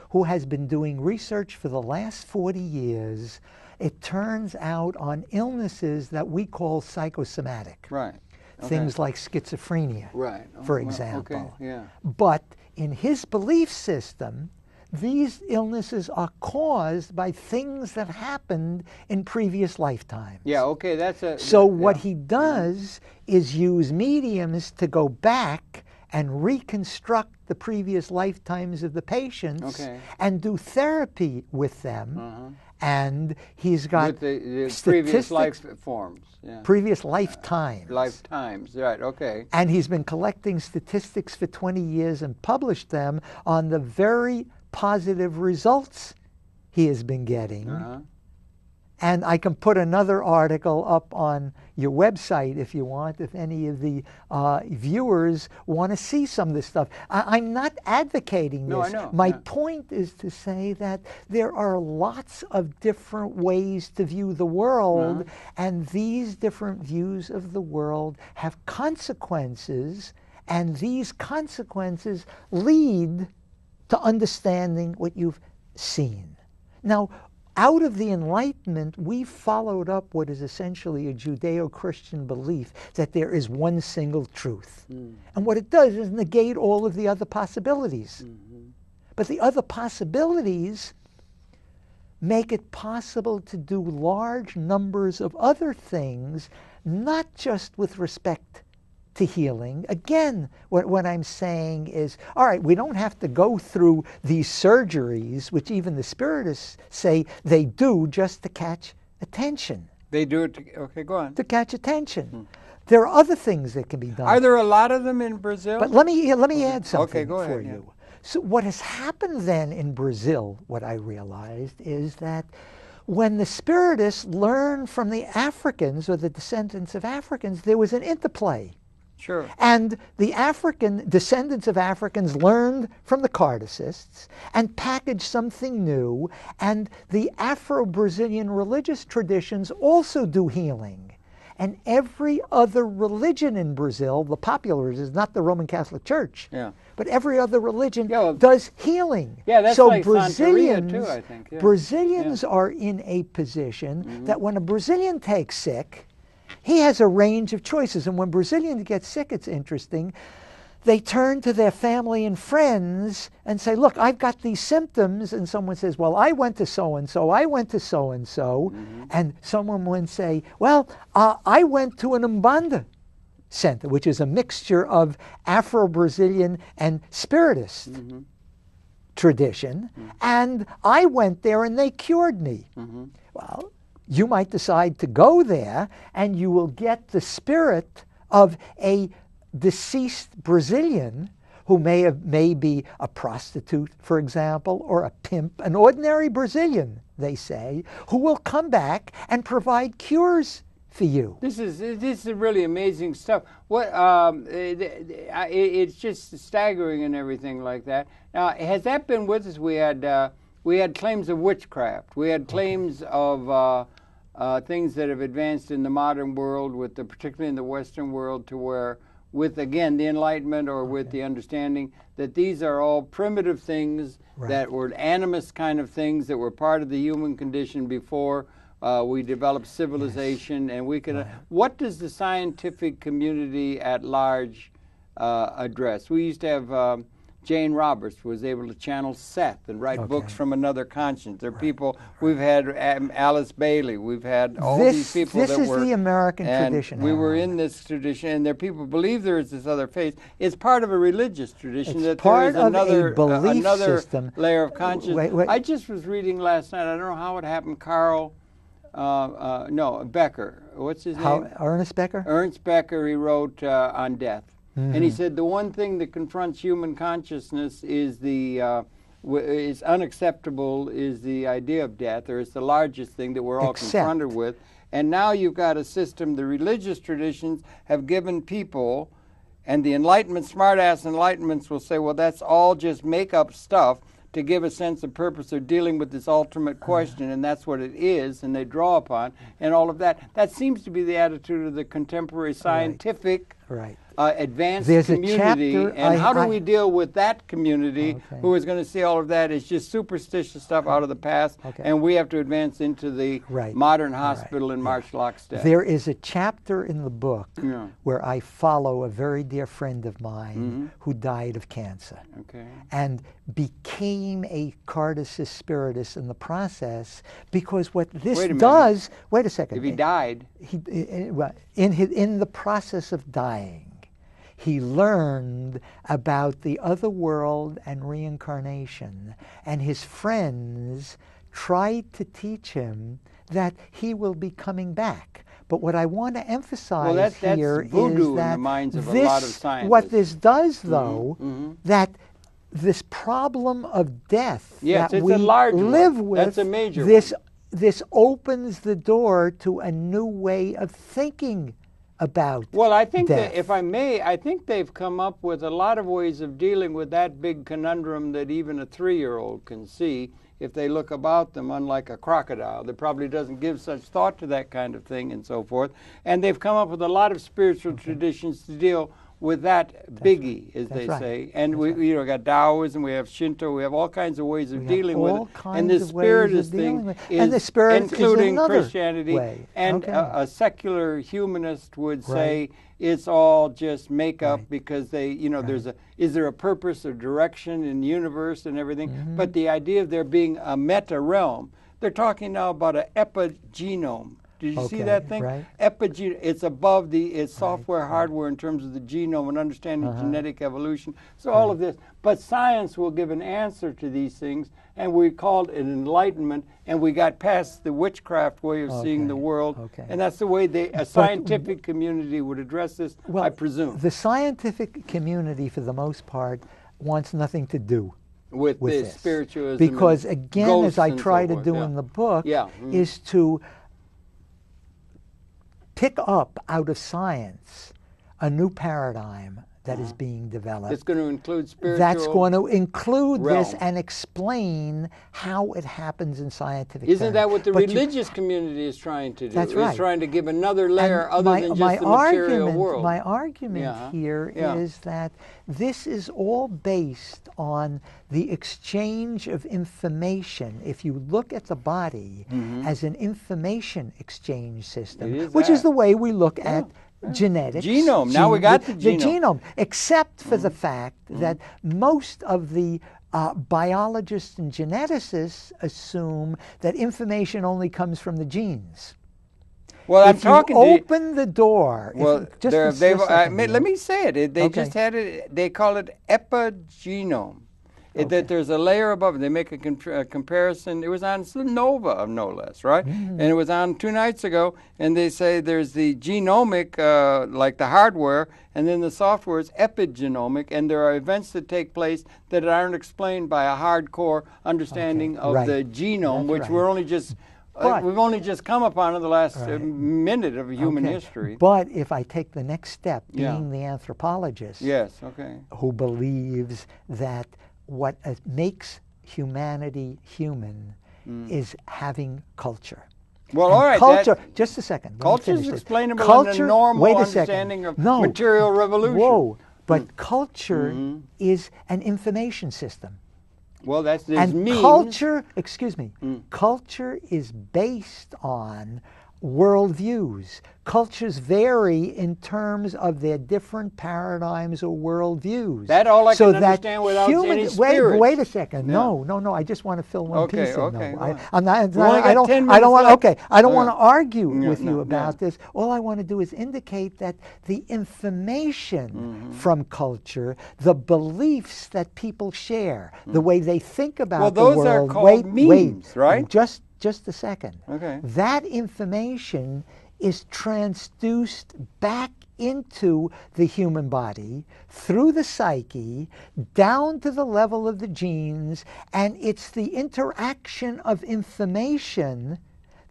who has been doing research for the last 40 years. It turns out on illnesses that we call psychosomatic. Right. things like schizophrenia, Right. for Well, example. okay. Yeah. But in his belief system, these illnesses are caused by things that happened in previous lifetimes. Yeah. Okay. That's a. So what yeah. he does is use mediums to go back and reconstruct the previous lifetimes of the patients Okay. and do therapy with them. Uh-huh. And he's got With the previous life forms. Yeah. previous lifetimes. Lifetimes. Right. Okay. And he's been collecting statistics for 20 years and published them on the very positive results he has been getting. Uh-huh. And I can put another article up on your website if you want, if any of the viewers want to see some of this stuff. I'm not advocating this. No, I know. My Yeah. point is to say that there are lots of different ways to view the world, and these different views of the world have consequences, and these consequences lead to understanding what you've seen. Now, out of the Enlightenment, we followed up what is essentially a Judeo-Christian belief that there is one single truth. And what it does is negate all of the other possibilities. But the other possibilities make it possible to do large numbers of other things, not just with respect to healing. Again, what I'm saying is, all right, we don't have to go through these surgeries, which even the spiritists say they do just to catch attention. They do it. Okay, go on. To catch attention. There are other things that can be done. Are there a lot of them in Brazil? But let me add something go ahead, for yeah. you. So what has happened then in Brazil, what I realized, is that when the spiritists learned from the Africans or the descendants of Africans, there was an interplay. Sure. And the African descendants of Africans learned from the Kardecists and packaged something new. And the Afro-Brazilian religious traditions also do healing. And every other religion in Brazil, the popular is not the Roman Catholic Church, Yeah. but every other religion Yeah, well, does healing. Yeah, that's so like Santeria Brazilians, too, I think. Yeah. Brazilians are in a position that when a Brazilian takes sick, he has a range of choices. And when Brazilians get sick, it's interesting, they turn to their family and friends and say, look, I've got these symptoms. And someone says, well, I went to so-and-so, I went to so-and-so. And someone would say, well, I went to an Umbanda center, which is a mixture of Afro-Brazilian and Spiritist tradition. And I went there and they cured me. Well, you might decide to go there and you will get the spirit of a deceased Brazilian who may be a prostitute, for example, or a pimp, an ordinary Brazilian, they say, who will come back and provide cures for you. This is really amazing stuff. What it's just staggering and everything like that. Now, has that been with us? We had claims of witchcraft. We had claims of things that have advanced in the modern world, particularly in the Western world, to where, with again the Enlightenment or with the understanding that these are all primitive things that were animist kind of things that were part of the human condition before we developed civilization, and we could. What does the scientific community at large address? We used to have. Jane Roberts was able to channel Seth and write books from another conscience. There are people, we've had Alice Bailey, we've had all these people that were... This is the American tradition. We were in this tradition, and there people believe there is this other faith. It's part of a religious tradition that there is another system. layer of consciousness. Wait. I just was reading last night, I don't know how it happened, Carl... Becker. What's his name? Ernest Becker? Ernst Becker, he wrote on death. And he said the one thing that confronts human consciousness is is unacceptable is the idea of death, or it's the largest thing that we're all confronted with. And now you've got a system, the religious traditions have given people, and the Enlightenment, smart-ass Enlightenments will say, well, that's all just make-up stuff to give a sense of purpose of dealing with this ultimate question, and that's what it is, and they draw upon, and all of that. That seems to be the attitude of the contemporary scientific advanced There's a community, chapter, and how do we deal with that community Okay. who is going to see all of that as just superstitious stuff out of the past, Okay. and we have to advance into the Right. modern Right. hospital and march lockstep. There is a chapter in the book Yeah. where I follow a very dear friend of mine who died of cancer Okay. and became a Cardicus Spiritus in the process, because what this Wait a minute. does, wait a second. If he died, Well, in the process of dying, he learned about the other world and reincarnation, and his friends tried to teach him that he will be coming back. But what I want to emphasize that's here voodoo is that in the minds of this, a lot of scientists. what this does, though, mhm. that this problem of death Yes, that it's we a large one. live with, That's a major this opens the door to a new way of thinking about Well, I think death. that, if I may, I think they've come up with a lot of ways of dealing with that big conundrum that even a 3-year-old can see if they look about them, unlike a crocodile that probably doesn't give such thought to that kind of thing and so forth. And they've come up with a lot of spiritual traditions to deal with that biggie, as they right. say. And we got Taoism, we have Shinto, we have all kinds of ways of dealing with it. And kinds the of ways of Spiritist dealing thing with it. is And the Spiritist is including another Christianity. way. And Okay. a secular humanist would say it's all just makeup because they, is there a purpose or direction in the universe and everything? But the idea of there being a meta realm, they're talking now about an epigenome. Did you see that thing? Right. Epigenome. It's above it's software, hardware in terms of the genome and understanding genetic evolution. So all of this. But science will give an answer to these things, and we called it enlightenment, and we got past the witchcraft way of seeing the world. And that's the way a scientific community would address this, well, I presume. The scientific community, for the most part, wants nothing to do with with this this. spiritualism. Because and again, as ghosts I and try so to forth. do in the book, Yeah. is to pick up out of science a new paradigm that is being developed. It's going to include spiritual. That's going to include this realm. and explain how it happens in scientific Isn't terms. that what the But religious community is trying to do? That's It's right. trying to give another layer And other than just the material world. My argument here is that this is all based on the exchange of information. If you look at the body as an information exchange system, which is the way we look at genetics. Genome. Now we got the genome. Except for the fact that most of the biologists and geneticists assume that information only comes from the genes. Well, I'm If talking you to open the door. Well, let me say it. They Okay. just had it. They call it epigenome. That there's a layer above it. They make a comparison. It was on Nova, no less, right? And it was on 2 nights ago. And they say there's the genomic, like the hardware, and then the software is epigenomic. And there are events that take place that aren't explained by a hardcore understanding of the genome, which we're only just we've only just come upon in the last minute of human history. But if I take the next step, being the anthropologist, who believes that what makes humanity human is having culture. Well, and all right. Culture. Just a second. Culture is explainable in the normal understanding of material revolution. Whoa. But culture is an information system. Well, that's and culture. Excuse me. Culture is based on worldviews. Cultures vary in terms of their different paradigms or worldviews. That all I can understand without any spirit. Wait a second. No. I just want to fill one piece in. I don't want to argue with you about this. All I want to do is indicate that the information from culture, the beliefs that people share, the way they think about the world. Well, those are called memes, right? Just a second. Okay. That information is transduced back into the human body through the psyche down to the level of the genes, and it's the interaction of information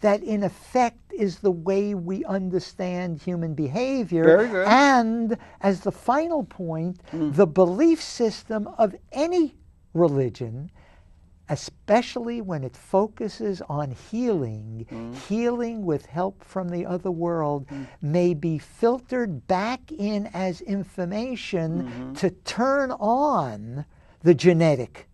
that in effect is the way we understand human behavior. Very good. And as the final point, the belief system of any religion especially when it focuses on healing, healing with help from the other world, may be filtered back in as information to turn on the genetic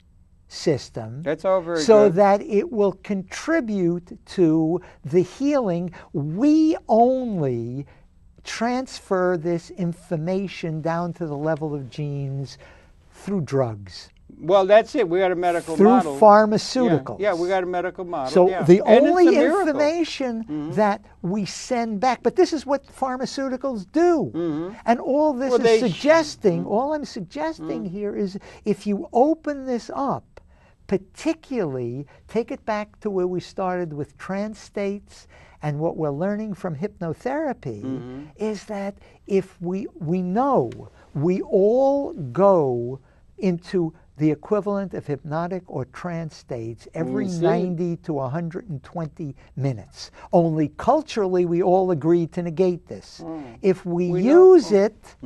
system. That's all very so good. that it will contribute to the healing. We only transfer this information down to the level of genes through drugs. Well, that's it. We got a medical through model. pharmaceuticals. Yeah, we got a medical model. So yeah. the And only it's a miracle. information that we send back, but this is what pharmaceuticals do. And all this Well, is suggesting, all I'm suggesting here is if you open this up, particularly take it back to where we started with trance states and what we're learning from hypnotherapy is that if we know we all go into the equivalent of hypnotic or trance states every 90 to 120 minutes. Only culturally we all agree to negate this. If we use it,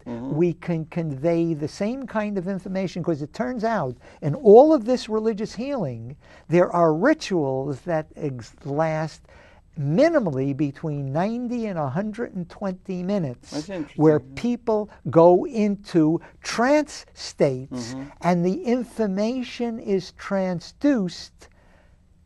we can convey the same kind of information, because it turns out in all of this religious healing, there are rituals that last minimally between 90 and 120 minutes where people go into trance states and the information is transduced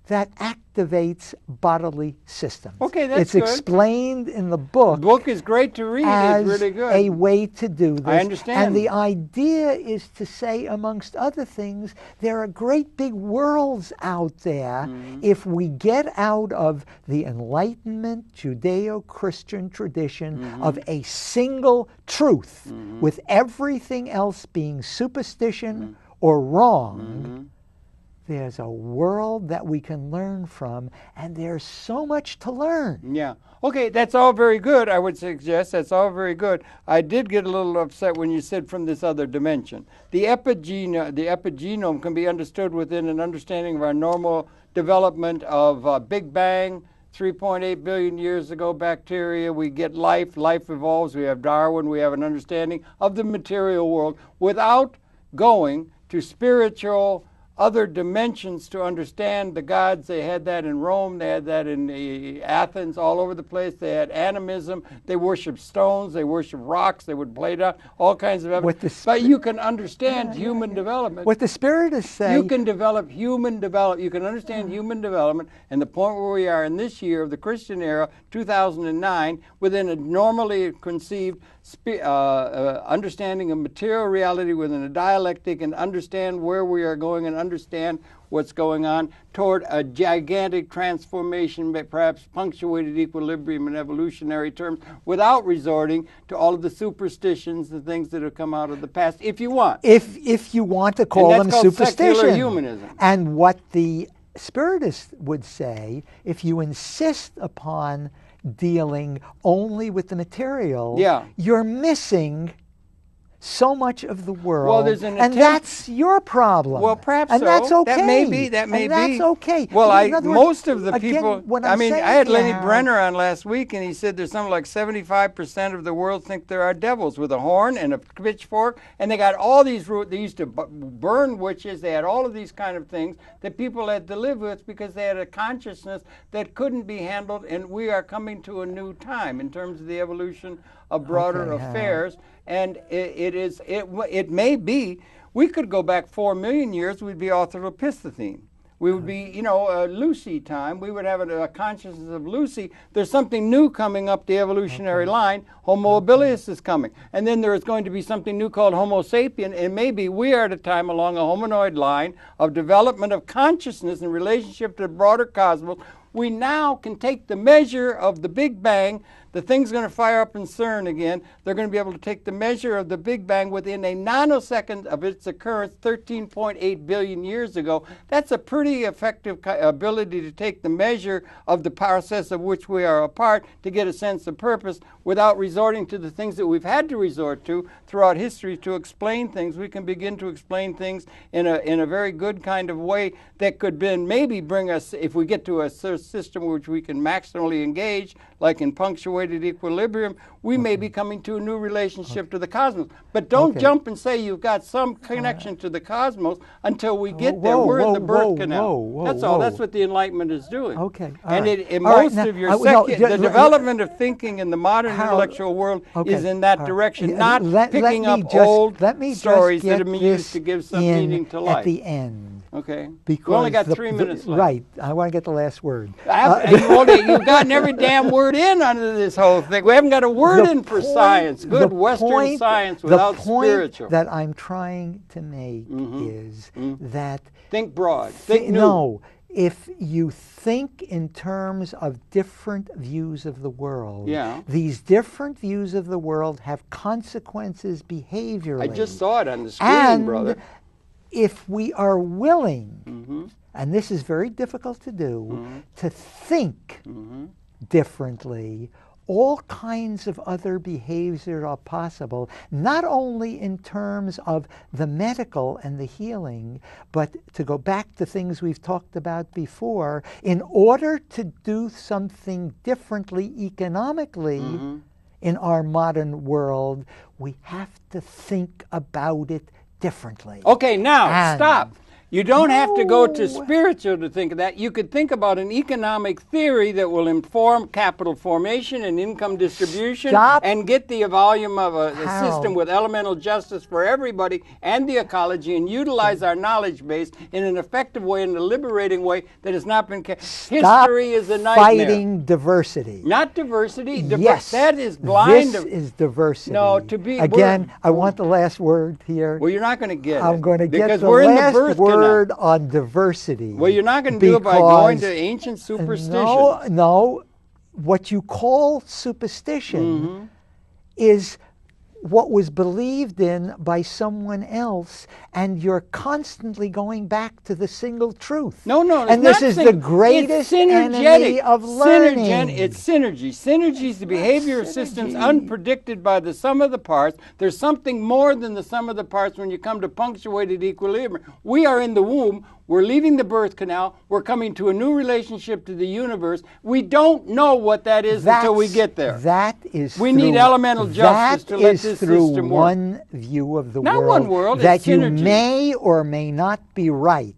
that activates bodily systems. Okay, that's it's good. Explained in the book. The book is great to read. As it's really good. a way to do this. I understand. And the idea is to say, amongst other things, there are great big worlds out there if we get out of the Enlightenment Judeo-Christian tradition of a single truth, with everything else being superstition or wrong. There's a world that we can learn from, and there's so much to learn. Yeah. Okay, that's all very good, I would suggest. That's all very good. I did get a little upset when you said from this other dimension. The epigenome can be understood within an understanding of our normal development of Big Bang, 3.8 billion years ago, bacteria, we get life, life evolves, we have Darwin, we have an understanding of the material world without going to spiritual other dimensions to understand the gods. They had that in Rome, they had that in Athens, all over the place. They had animism, they worshiped stones, they worshiped rocks, they would play down all kinds of evidence. But you can understand human development. What the Spirit is saying. You can develop human development. You can understand human development, and the point where we are in this year of the Christian era, 2009, within a normally conceived understanding of material reality within a dialectic, and understand where we are going and understand what's going on toward a gigantic transformation, perhaps punctuated equilibrium in evolutionary terms, without resorting to all of the superstitions and things that have come out of the past, if you want. If you want to call them superstition. Secular humanism. And what the Spiritist would say, if you insist upon dealing only with the material, you're missing so much of the world. Well, there's an and that's your problem. Well, perhaps and so. That's okay. That may be. That may and be. That's okay. Well, most words, of the again, people. I mean, I had Lenny Brenner on last week, and he said there's something like 75% of the world think there are devils with a horn and a pitchfork, and they got all these. They used to burn witches. They had all of these kind of things that people had to live with because they had a consciousness that couldn't be handled. And we are coming to a new time in terms of the evolution of broader affairs. And it may be, we could go back 4 million years, we'd be Australopithecine. We would be, Lucy time. We would have a consciousness of Lucy. There's something new coming up the evolutionary line. Homo habilis is coming. And then there is going to be something new called Homo sapien. And maybe we are at a time along a hominoid line of development of consciousness in relationship to the broader cosmos. We now can take the measure of the Big Bang. The thing's going to fire up in CERN again. They're going to be able to take the measure of the Big Bang within a nanosecond of its occurrence 13.8 billion years ago. That's a pretty effective ability to take the measure of the process of which we are a part to get a sense of purpose without resorting to the things that we've had to resort to throughout history to explain things. We can begin to explain things in a very good kind of way that could maybe bring us, if we get to a system which we can maximally engage, like in punctuation punctuated equilibrium, we may be coming to a new relationship to the cosmos. But don't jump and say you've got some connection to the cosmos until we get there. We're in the birth canal. That's all. That's what the Enlightenment is doing. Okay. And most of your the development of thinking in the modern intellectual world is in that direction, not picking up old stories that have been used to give some meaning to life. At the end. Okay. Because we only got 3 minutes left. Right. I want to get the last word. You've gotten every damn word in under this whole thing. We haven't got a word in for science. Good Western science without spiritual. The point that I'm trying to make is that... Think broad. Think new. No. If you think in terms of different views of the world, these different views of the world have consequences behaviorally. I just saw it on the screen, brother. If we are willing, and this is very difficult to do, to think differently, all kinds of other behaviors are possible, not only in terms of the medical and the healing, but to go back to things we've talked about before, in order to do something differently economically in our modern world, we have to think about it differently. Okay, now, stop. You don't have to go to spiritual to think of that. You could think about an economic theory that will inform capital formation and income distribution and get the volume of a system with elemental justice for everybody and the ecology, and utilize our knowledge base in an effective way, in a liberating way that has not been... History is a nightmare. Fighting diversity. Not diversity. Yes. That is blind. This is diversity. No, to be... Again, I want the last word here. Well, you're not going to get it. I'm going to get the we're last in the word on diversity. Well, you're not going to do it by going to ancient superstitions. No. What you call superstition is what was believed in by someone else, and you're constantly going back to the single truth. No, and this is the greatest enemy of learning. It's synergy. Synergy is the behavior of systems unpredicted by the sum of the parts. There's something more than the sum of the parts when you come to punctuated equilibrium. We are in the womb. We're leaving the birth canal. We're coming to a new relationship to the universe. We don't know what that is until we get there. That is we need elemental justice to let this system work. That is through one view of the world. Not one world, that it's you synergy. May or may not be right.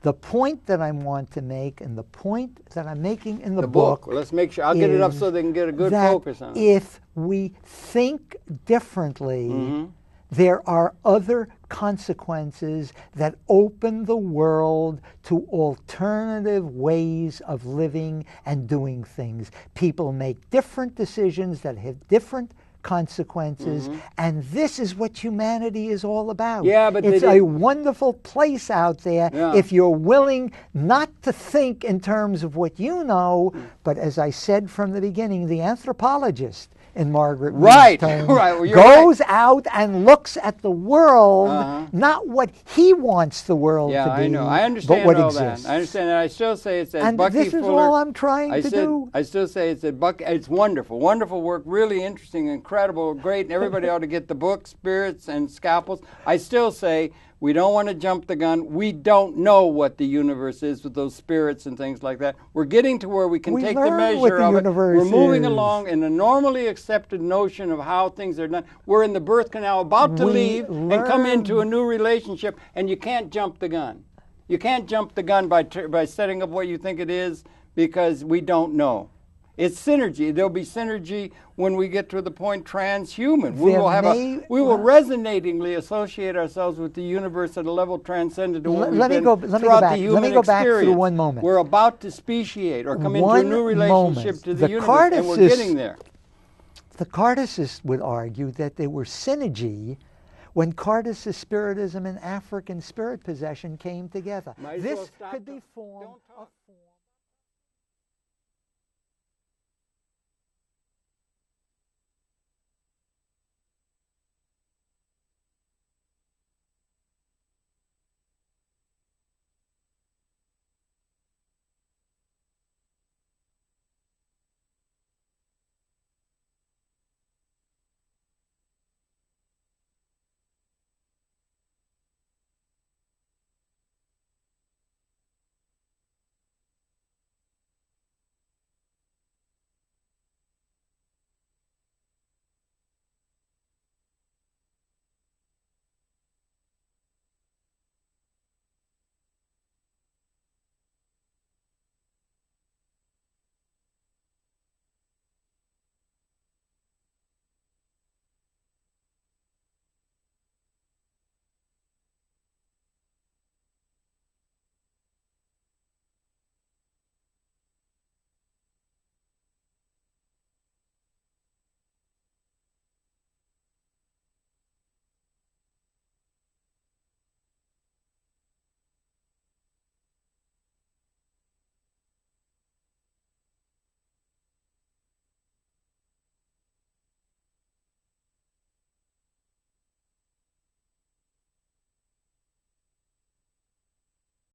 The point that I want to make, and the point that I'm making in the book, well, let's make sure I'll get it up so they can get a good focus on it. If we think differently, there are other consequences that open the world to alternative ways of living and doing things. People make different decisions that have different consequences, and this is what humanity is all about. Yeah, but it's a wonderful place out there if you're willing not to think in terms of what you know, but as I said from the beginning, the anthropologist in Margaret Mead's term, goes out and looks at the world, not what he wants the world to be, I know. I understand but what all exists. That. I understand that. I still say it's and Bucky this is Fuller. all I'm trying to do. I still say it's Bucky. It's wonderful, wonderful work, really interesting, incredible, great, and everybody ought to get the book, Spirits and Scalpels. I still say we don't want to jump the gun. We don't know what the universe is with those spirits and things like that. We're getting to where we can take the measure of it. We're moving along in a normally accepted notion of how things are done. We're in the birth canal, about to leave and come into a new relationship, and you can't jump the gun. You can't jump the gun by setting up what you think it is, because we don't know. It's synergy. There'll be synergy when we get to the point transhuman. We will resonatingly associate ourselves with the universe at a level transcendent to what we've been throughout the human experience. Let me go back through one moment. We're about to speciate or come into a new relationship to the universe, and we're getting there. The Cartesists would argue that they were synergy when Cartesist Spiritism and African spirit possession came together. This could be formed of